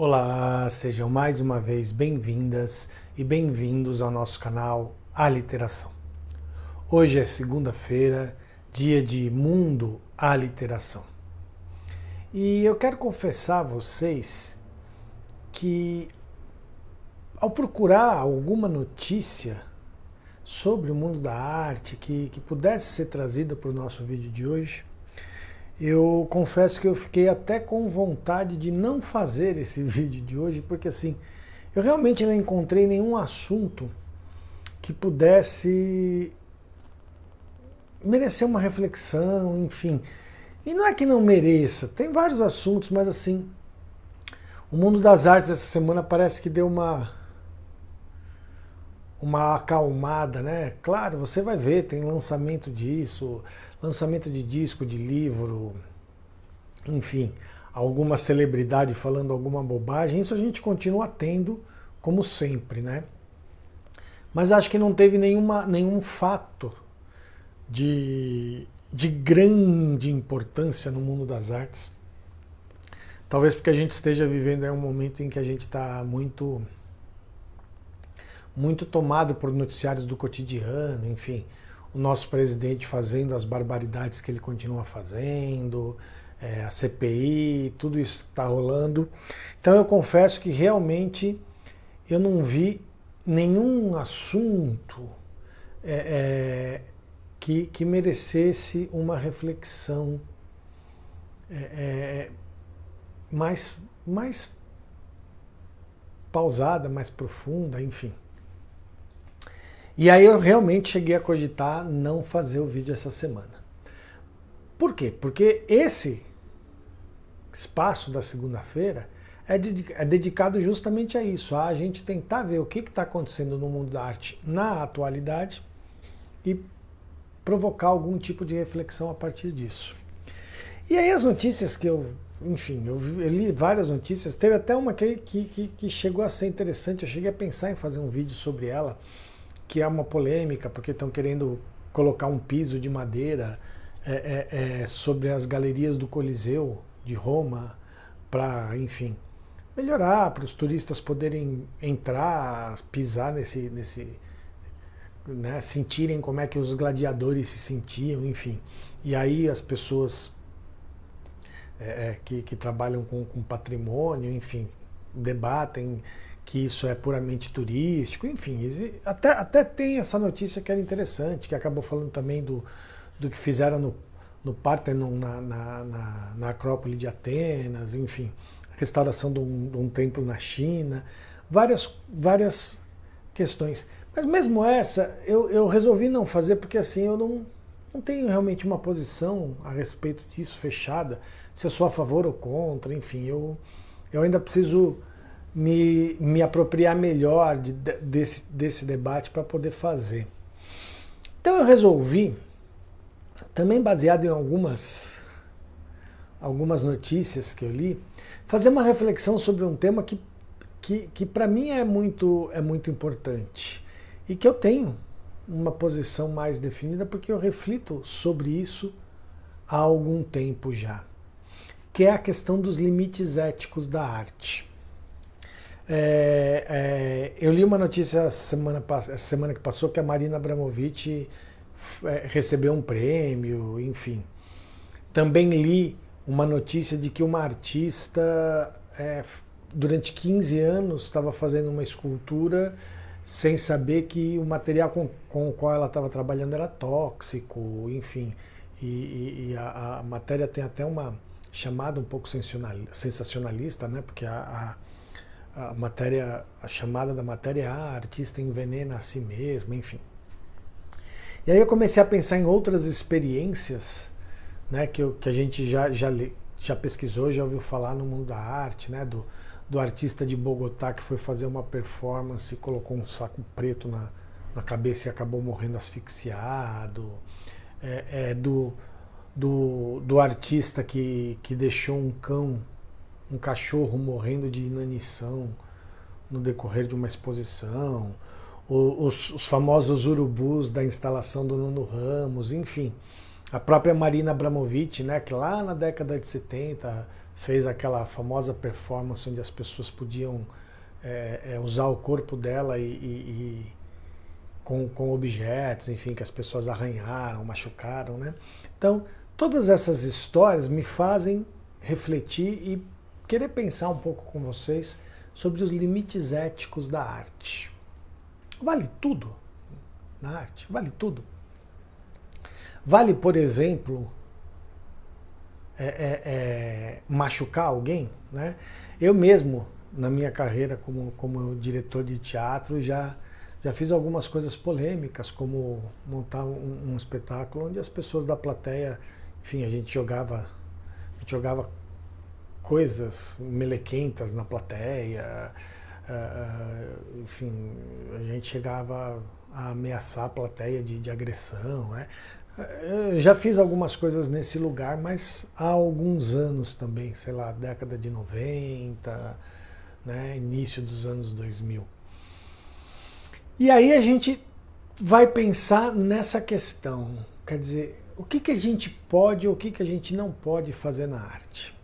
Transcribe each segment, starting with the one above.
Olá, sejam mais uma vez bem-vindas e bem-vindos ao nosso canal Aliteração. Hoje é segunda-feira, dia de Mundo Aliteração. E eu quero confessar a vocês que ao procurar alguma notícia sobre o mundo da arte que pudesse ser trazida para o nosso vídeo de hoje, eu confesso que eu fiquei até com vontade de não fazer esse vídeo de hoje, porque assim, eu realmente não encontrei nenhum assunto que pudesse merecer uma reflexão, enfim. E não é que não mereça, tem vários assuntos, mas assim, o mundo das artes essa semana parece que deu uma acalmada, né? Claro, você vai ver, tem lançamento disso, lançamento de disco, de livro, enfim, alguma celebridade falando alguma bobagem, isso a gente continua tendo, como sempre, né? Mas acho que não teve nenhum fato de grande importância no mundo das artes. Talvez porque a gente esteja vivendo um momento em que a gente está muito tomado por noticiários do cotidiano, enfim, o nosso presidente fazendo as barbaridades que ele continua fazendo, a CPI, tudo isso está rolando. Então eu confesso que realmente eu não vi nenhum assunto que merecesse uma reflexão mais pausada, mais profunda, enfim. E aí eu realmente cheguei a cogitar não fazer o vídeo essa semana. Por quê? Porque esse espaço da segunda-feira é dedicado justamente a isso, a gente tentar ver o que está acontecendo no mundo da arte na atualidade e provocar algum tipo de reflexão a partir disso. E aí as notícias que eu li várias notícias, teve até uma que chegou a ser interessante, eu cheguei a pensar em fazer um vídeo sobre ela, que é uma polêmica, porque estão querendo colocar um piso de madeira sobre as galerias do Coliseu de Roma, para, enfim, melhorar, para os turistas poderem entrar, pisar né, sentirem como é que os gladiadores se sentiam, enfim. E aí as pessoas que trabalham com patrimônio, enfim, debatem que isso é puramente turístico, enfim, até tem essa notícia que era interessante, que acabou falando também do que fizeram no Parthenon, na Acrópole de Atenas, enfim, restauração de um templo na China, várias questões. Mas mesmo essa, eu resolvi não fazer, porque assim, eu não tenho realmente uma posição a respeito disso fechada, se eu sou a favor ou contra, enfim, eu ainda preciso me apropriar melhor desse debate para poder fazer. Então eu resolvi, também baseado em algumas notícias que eu li, fazer uma reflexão sobre um tema que para mim é muito importante e que eu tenho uma posição mais definida porque eu reflito sobre isso há algum tempo já, que é a questão dos limites éticos da arte. Eu li uma notícia essa semana que passou que a Marina Abramovic recebeu um prêmio, enfim. Também li uma notícia de que uma artista durante 15 anos estava fazendo uma escultura sem saber que o material com o qual ela estava trabalhando era tóxico, enfim. E a matéria tem até uma chamada um pouco sensacionalista, né? Porque a chamada da matéria é a artista envenena a si mesma, enfim. E aí eu comecei a pensar em outras experiências, né, que a gente já pesquisou, já ouviu falar no mundo da arte, né, do artista de Bogotá que foi fazer uma performance, colocou um saco preto na cabeça e acabou morrendo asfixiado, do artista que deixou um cachorro morrendo de inanição no decorrer de uma exposição, os famosos urubus da instalação do Nuno Ramos, enfim. A própria Marina Abramovic, né, que lá na década de 70 fez aquela famosa performance onde as pessoas podiam usar o corpo dela com objetos, enfim, que as pessoas arranharam, machucaram, né? Então, todas essas histórias me fazem refletir e querer pensar um pouco com vocês sobre os limites éticos da arte. Vale tudo na arte? Vale tudo? Vale, por exemplo, machucar alguém, né? Eu mesmo, na minha carreira como diretor de teatro, já fiz algumas coisas polêmicas, como montar um espetáculo onde as pessoas da plateia, enfim, a gente jogava coisas melequentas na plateia, enfim, a gente chegava a ameaçar a plateia de agressão, né? Eu já fiz algumas coisas nesse lugar, mas há alguns anos também, sei lá, década de 90, né, início dos anos 2000. E aí a gente vai pensar nessa questão, quer dizer, o que a gente pode ou o que a gente não pode fazer na arte?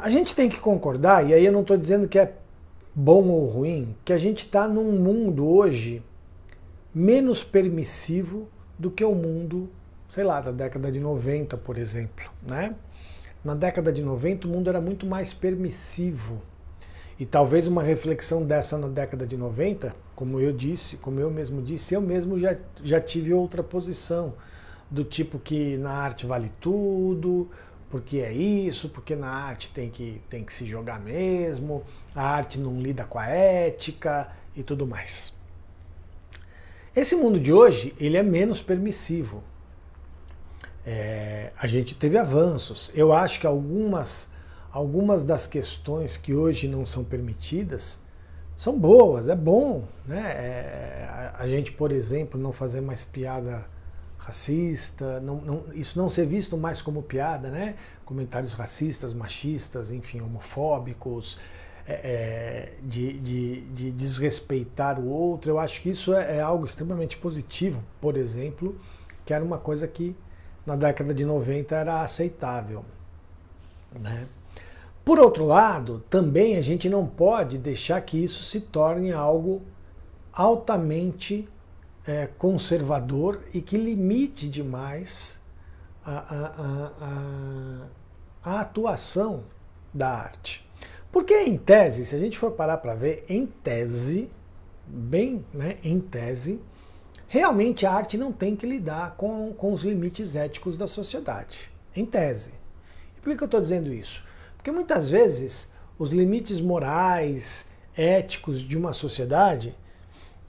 A gente tem que concordar, e aí eu não estou dizendo que é bom ou ruim, que a gente está num mundo hoje menos permissivo do que o mundo, sei lá, da década de 90, por exemplo, né? Na década de 90 o mundo era muito mais permissivo. E talvez uma reflexão dessa na década de 90, como eu mesmo disse, eu mesmo já tive outra posição, do tipo que na arte vale tudo, porque é isso, porque na arte tem que se jogar mesmo, a arte não lida com a ética e tudo mais. Esse mundo de hoje, ele é menos permissivo. A gente teve avanços. Eu acho que algumas das questões que hoje não são permitidas são boas, é bom, né? A gente, por exemplo, não fazer mais piada racista, isso não ser visto mais como piada, né? Comentários racistas, machistas, enfim, homofóbicos, de desrespeitar o outro. Eu acho que isso é algo extremamente positivo, por exemplo, que era uma coisa que na década de 90 era aceitável, né? Por outro lado, também a gente não pode deixar que isso se torne algo altamente conservador e que limite demais a atuação da arte. Porque em tese, se a gente for parar para ver, em tese, em tese, realmente a arte não tem que lidar com os limites éticos da sociedade. Em tese. E por que eu estou dizendo isso? Porque muitas vezes os limites morais, éticos de uma sociedade,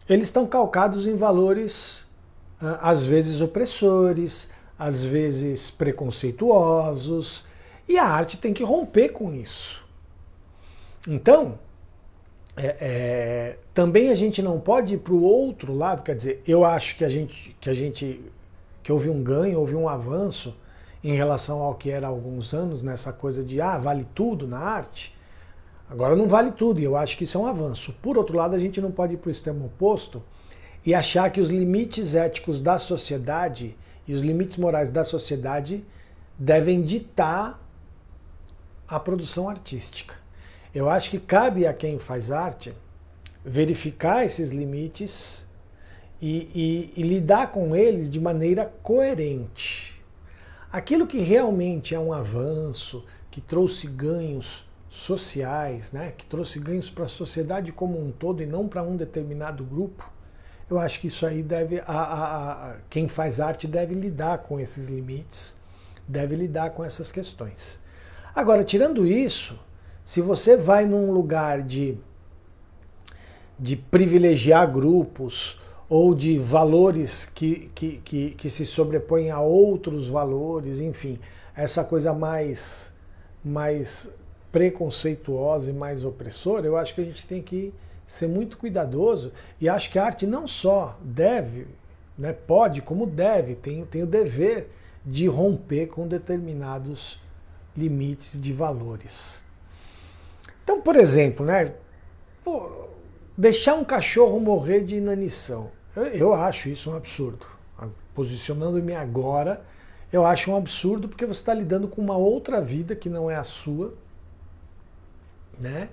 eles estão calcados em valores, às vezes opressores, às vezes preconceituosos, e a arte tem que romper com isso. Então, também a gente não pode ir para o outro lado, quer dizer, eu acho que houve um ganho, houve um avanço em relação ao que era há alguns anos, nessa coisa de vale tudo na arte. Agora não vale tudo, e eu acho que isso é um avanço. Por outro lado, a gente não pode ir para o extremo oposto e achar que os limites éticos da sociedade e os limites morais da sociedade devem ditar a produção artística. Eu acho que cabe a quem faz arte verificar esses limites e lidar com eles de maneira coerente. Aquilo que realmente é um avanço, que trouxe ganhos sociais, né, que trouxe ganhos para a sociedade como um todo e não para um determinado grupo, eu acho que isso aí quem faz arte deve lidar com esses limites, deve lidar com essas questões. Agora, tirando isso, se você vai num lugar de privilegiar grupos ou de valores que se sobrepõem a outros valores, enfim, essa coisa mais preconceituosa e mais opressora, eu acho que a gente tem que ser muito cuidadoso, e acho que a arte não só deve, né, pode, como deve, tem o dever de romper com determinados limites de valores. Então, por exemplo, né, deixar um cachorro morrer de inanição, eu acho isso um absurdo. Posicionando-me agora, eu acho um absurdo, porque você está lidando com uma outra vida que não é a sua, né?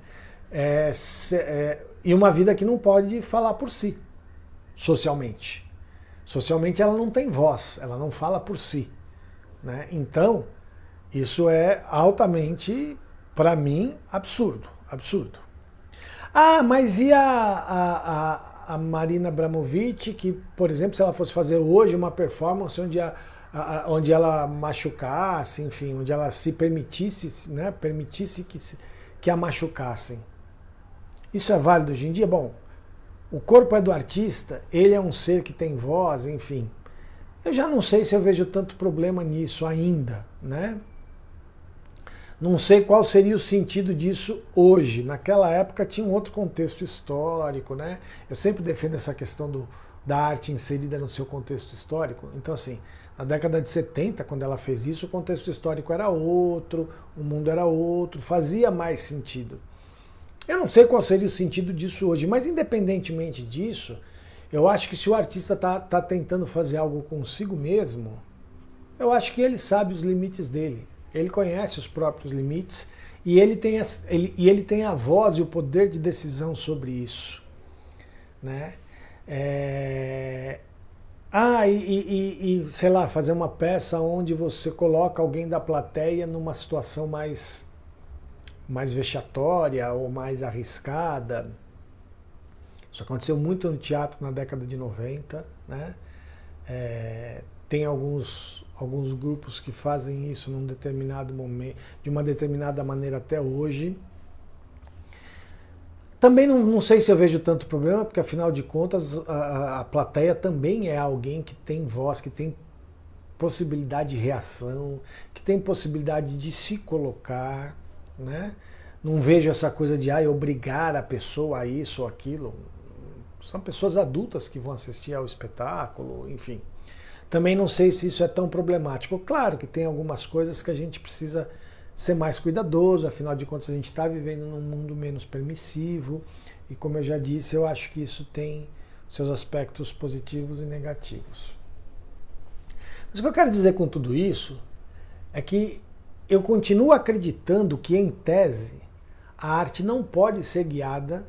E uma vida que não pode falar por si, socialmente. Socialmente ela não tem voz, ela não fala por si, né? Então, isso é altamente, para mim, absurdo, absurdo. Ah, mas e a Marina Abramovic, que, por exemplo, se ela fosse fazer hoje uma performance onde ela machucasse, enfim, onde ela se permitisse, né, permitisse que a machucassem. Isso é válido hoje em dia? Bom, o corpo é do artista, ele é um ser que tem voz, enfim. Eu já não sei se eu vejo tanto problema nisso ainda, né? Não sei qual seria o sentido disso hoje. Naquela época tinha um outro contexto histórico, né? Eu sempre defendo essa questão da arte inserida no seu contexto histórico. Então, assim, na década de 70, quando ela fez isso, o contexto histórico era outro, o mundo era outro, fazia mais sentido. Eu não sei qual seria o sentido disso hoje, mas independentemente disso, eu acho que se o artista está tentando fazer algo consigo mesmo, eu acho que ele sabe os limites dele. Ele conhece os próprios limites e ele tem a voz e o poder de decisão sobre isso, né? Sei lá, fazer uma peça onde você coloca alguém da plateia numa situação mais vexatória ou mais arriscada. Isso aconteceu muito no teatro na década de 90, né? Tem alguns grupos que fazem isso num determinado momento, de uma determinada maneira até hoje. Também não sei se eu vejo tanto problema, porque afinal de contas a plateia também é alguém que tem voz, que tem possibilidade de reação, que tem possibilidade de se colocar, né? Não vejo essa coisa de obrigar a pessoa a isso ou aquilo. São pessoas adultas que vão assistir ao espetáculo, enfim. Também não sei se isso é tão problemático. Claro que tem algumas coisas que a gente precisa ser mais cuidadoso, afinal de contas a gente está vivendo num mundo menos permissivo e, como eu já disse, eu acho que isso tem seus aspectos positivos e negativos. Mas o que eu quero dizer com tudo isso é que eu continuo acreditando que, em tese, a arte não pode ser guiada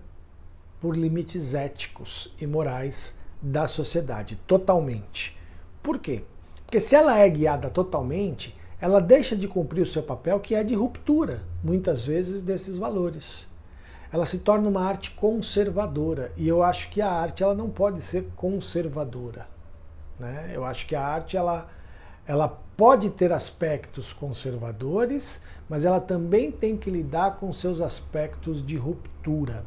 por limites éticos e morais da sociedade, totalmente. Por quê? Porque se ela é guiada totalmente, ela deixa de cumprir o seu papel, que é de ruptura, muitas vezes, desses valores. Ela se torna uma arte conservadora, e eu acho que a arte ela não pode ser conservadora, né? Eu acho que a arte ela pode ter aspectos conservadores, mas ela também tem que lidar com seus aspectos de ruptura.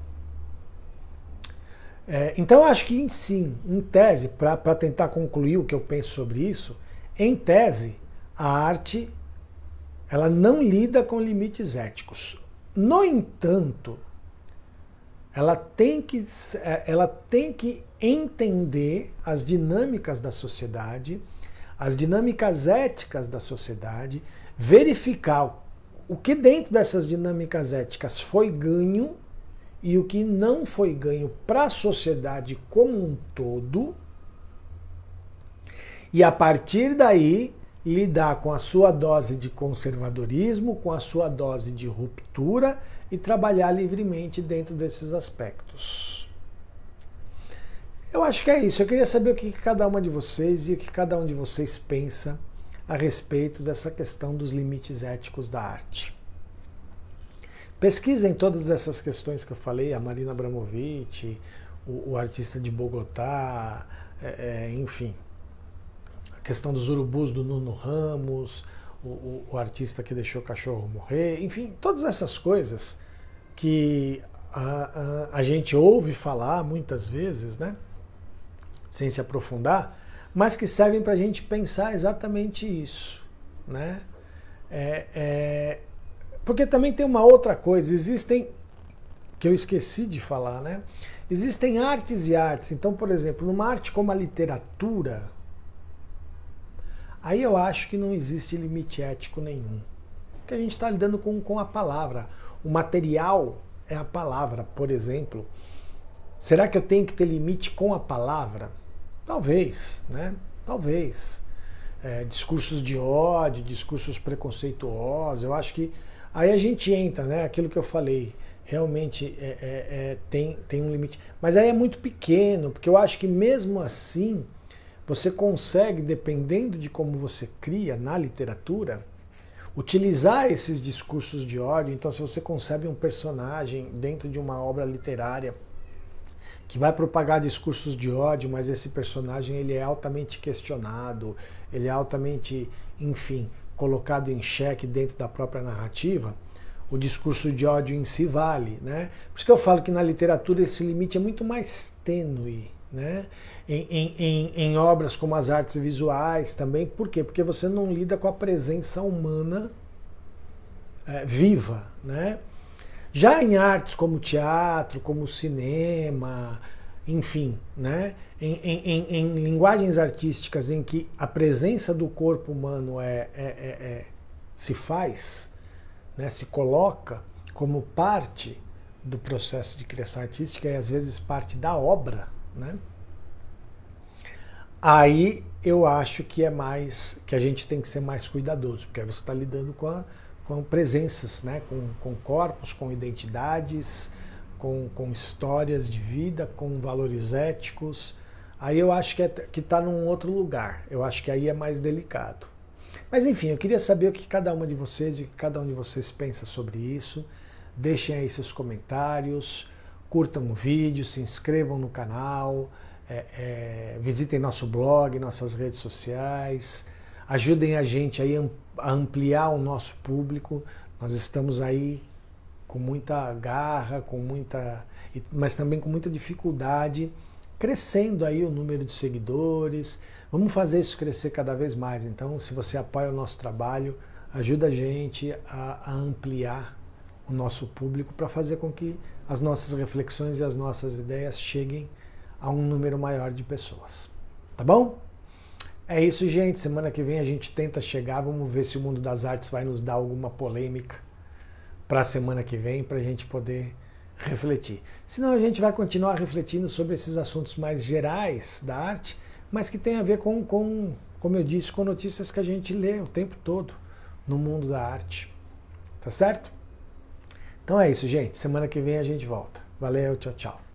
Então eu acho que sim, em tese, para tentar concluir o que eu penso sobre isso, em tese, a arte ela não lida com limites éticos. No entanto, ela tem que entender as dinâmicas da sociedade, as dinâmicas éticas da sociedade, verificar o que dentro dessas dinâmicas éticas foi ganho e o que não foi ganho para a sociedade como um todo, e a partir daí lidar com a sua dose de conservadorismo, com a sua dose de ruptura e trabalhar livremente dentro desses aspectos. Eu acho que é isso. Eu queria saber o que cada uma de vocês e o que cada um de vocês pensa a respeito dessa questão dos limites éticos da arte. Pesquisem todas essas questões que eu falei, a Marina Abramovic, o artista de Bogotá, enfim, a questão dos urubus do Nuno Ramos, o artista que deixou o cachorro morrer, enfim, todas essas coisas que a gente ouve falar muitas vezes, né, sem se aprofundar, mas que servem para a gente pensar exatamente isso, né? Porque também tem uma outra coisa, existem, que eu esqueci de falar, né? Existem artes e artes. Então, por exemplo, numa arte como a literatura, aí eu acho que não existe limite ético nenhum. Porque a gente está lidando com a palavra. O material é a palavra, por exemplo. Será que eu tenho que ter limite com a palavra? Talvez, né? Talvez. discursos de ódio, discursos preconceituosos. Eu acho que aí a gente entra, né? Aquilo que eu falei, realmente tem um limite. Mas aí é muito pequeno, porque eu acho que mesmo assim você consegue, dependendo de como você cria na literatura, utilizar esses discursos de ódio. Então, se você concebe um personagem dentro de uma obra literária que vai propagar discursos de ódio, mas esse personagem ele é altamente questionado, ele é altamente, enfim, colocado em xeque dentro da própria narrativa, o discurso de ódio em si vale, né? Por isso que eu falo que na literatura esse limite é muito mais tênue, né? Em obras como as artes visuais também. Por quê? Porque você não lida com a presença humana viva, né? Já em artes como teatro, como cinema, enfim, né? Em linguagens artísticas em que a presença do corpo humano se faz, né? Se coloca como parte do processo de criação artística e às vezes parte da obra, né? Aí eu acho que que a gente tem que ser mais cuidadoso, porque aí você está lidando com presenças, né? Com corpos, com identidades, com histórias de vida, com valores éticos. Aí eu acho que está num outro lugar. Eu acho que aí é mais delicado. Mas enfim, eu queria saber o que cada um de vocês pensa sobre isso. Deixem aí seus comentários, curtam o vídeo, se inscrevam no canal, visitem nosso blog, nossas redes sociais, ajudem a gente aí a ampliar o nosso público. Nós estamos aí com muita garra, mas também com muita dificuldade, crescendo aí o número de seguidores. Vamos fazer isso crescer cada vez mais. Então, se você apoia o nosso trabalho, ajuda a gente a ampliar o nosso público para fazer com que as nossas reflexões e as nossas ideias cheguem a um número maior de pessoas. Tá bom? É isso, gente. Semana que vem a gente tenta chegar. Vamos ver se o mundo das artes vai nos dar alguma polêmica para a semana que vem, para a gente poder refletir. Senão a gente vai continuar refletindo sobre esses assuntos mais gerais da arte, mas que tem a ver como eu disse, com notícias que a gente lê o tempo todo no mundo da arte. Tá certo? Então é isso, gente. Semana que vem a gente volta. Valeu, tchau, tchau.